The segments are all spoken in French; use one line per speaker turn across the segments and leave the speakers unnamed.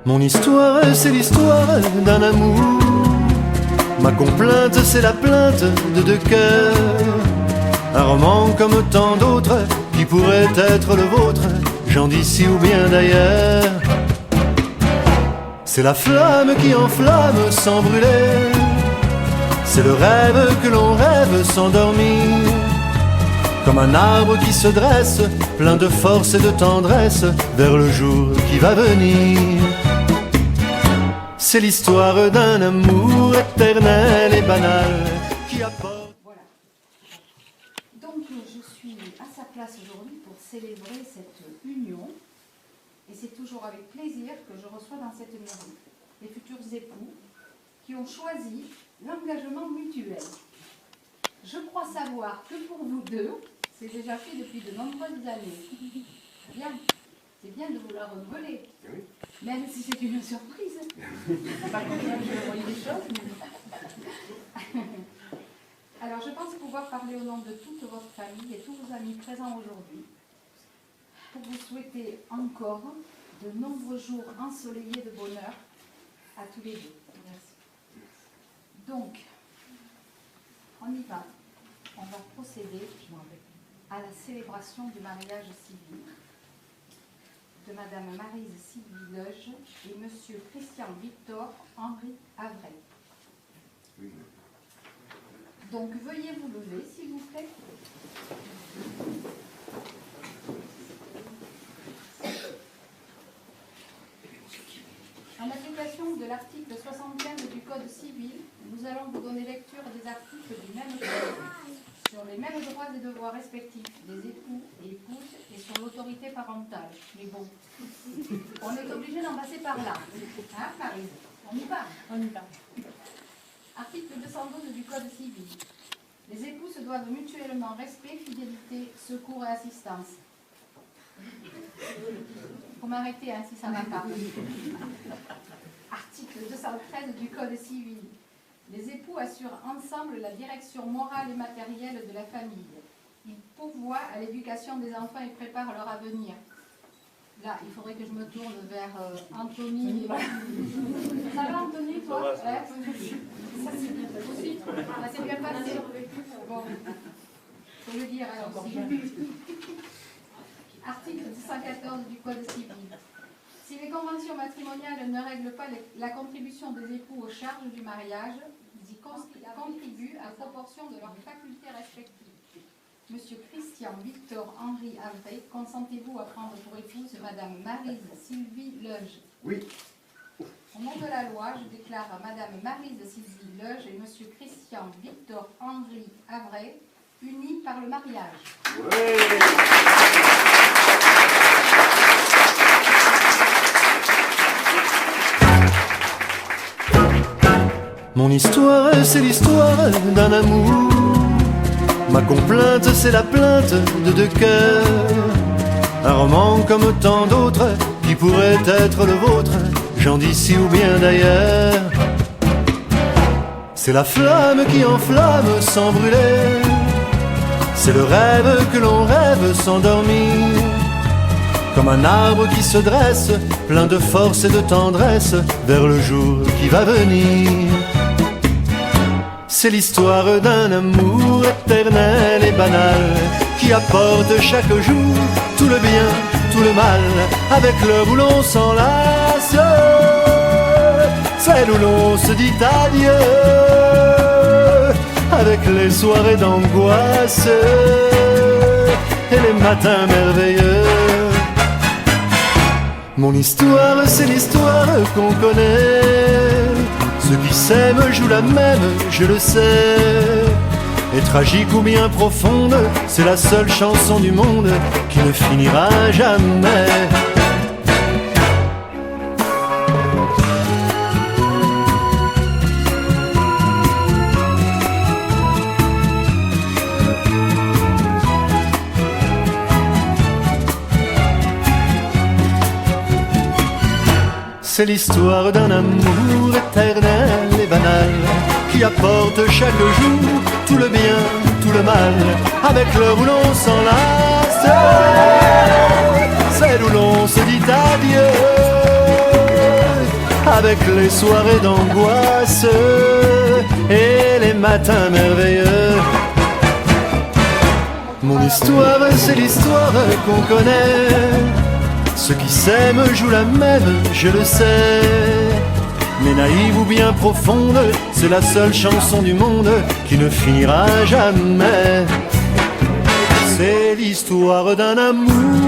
Mon histoire, c'est l'histoire d'un amour. Ma complainte, c'est la plainte de deux cœurs. Un roman comme tant d'autres qui pourrait être le vôtre, gens d'ici ou bien d'ailleurs. C'est la flamme qui enflamme sans brûler. C'est le rêve que l'on rêve sans dormir. Comme un arbre qui se dresse, plein de force et de tendresse, vers le jour qui va venir. C'est l'histoire d'un amour éternel et banal qui apporte...
Voilà. Donc je suis à sa place aujourd'hui pour célébrer cette union. Et c'est toujours avec plaisir que je reçois dans cette maison les futurs époux qui ont choisi l'engagement mutuel. Je crois savoir que pour vous deux, c'est déjà fait depuis de nombreuses années. Bien, c'est bien de vouloir renouveler, oui. Même si c'est une surprise. Pas comme ça que je voyais les choses. Alors je pense pouvoir parler au nom de toute votre famille et tous vos amis présents aujourd'hui pour vous souhaiter encore de nombreux jours ensoleillés de bonheur à tous les deux. Merci. Donc, on y va. On va procéder à la célébration du mariage civil de Madame Maryse Sylvie Leuge et Monsieur Christian Victor Henri Avray. Oui. Donc, veuillez vous lever, s'il vous plaît. En application de l'article 75 du Code civil, nous allons vous donner lecture des articles du même code sur les mêmes droits et devoirs respectifs des époux et épouses et sur l'autorité parentale. Mais bon, on est obligé d'en passer par là. Hein, Maryse? On y va. On y va. Article 212 du Code civil. Les époux se doivent mutuellement respect, fidélité, secours et assistance. Il faut m'arrêter hein, si ça va pas. Article 213 du Code civil. Les époux assurent ensemble la direction morale et matérielle de la famille. Ils pourvoient à l'éducation des enfants et préparent leur avenir. Là, il faudrait que je me tourne vers Anthony. Ça va, Anthony, toi? Ça c'est bien aussi. Ça s'est bien passé. Bon, faut le dire alors aussi. Article 214 du Code civil. Si les conventions matrimoniales ne règlent pas la contribution des époux aux charges du mariage, ils y contribuent à proportion de leurs facultés respectives. Monsieur Christian Victor Henri Avray, consentez-vous à prendre pour épouse Madame Maryse Sylvie Leuge? Oui. Au nom de la loi, je déclare à Madame Maryse Sylvie Leuge et Monsieur Christian Victor Henri Avray unis par le mariage. Oui.
Mon histoire, c'est l'histoire d'un amour. Ma complainte, c'est la plainte de deux cœurs. Un roman comme tant d'autres qui pourrait être le vôtre, gens d'ici ou bien d'ailleurs. C'est la flamme qui enflamme sans brûler. C'est le rêve que l'on rêve sans dormir. Comme un arbre qui se dresse, plein de force et de tendresse, vers le jour qui va venir. C'est l'histoire d'un amour éternel et banal qui apporte chaque jour tout le bien, tout le mal, avec l'heure où l'on s'enlace, celle où l'on se dit adieu, avec les soirées d'angoisse et les matins merveilleux. Mon histoire, c'est l'histoire qu'on connaît. Ceux qui s'aiment jouent la même, je le sais. Et tragique ou bien profonde, c'est la seule chanson du monde qui ne finira jamais. C'est l'histoire d'un amour éternel et banal qui apporte chaque jour tout le bien, tout le mal, avec l'heure où l'on s'enlace, celle où l'on se dit adieu, avec les soirées d'angoisse et les matins merveilleux. Mon histoire, c'est l'histoire qu'on connaît. Ceux qui s'aiment jouent la même, je le sais. Mais naïve ou bien profonde, c'est la seule chanson du monde qui ne finira jamais. C'est l'histoire d'un amour.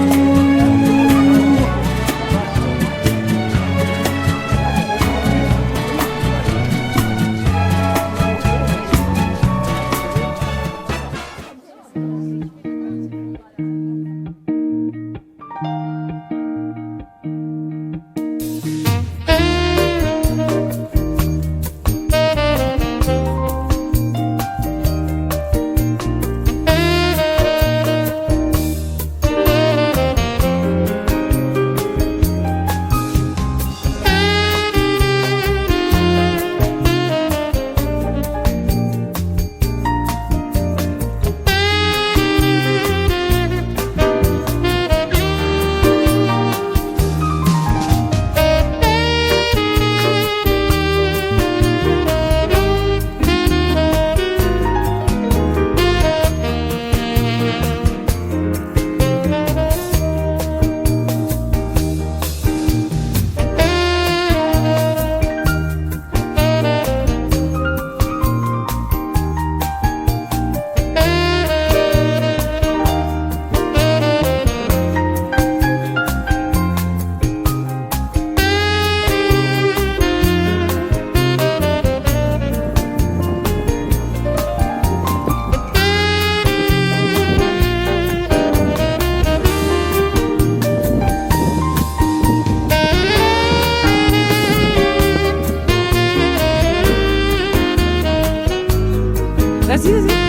Vas-y, vas-y.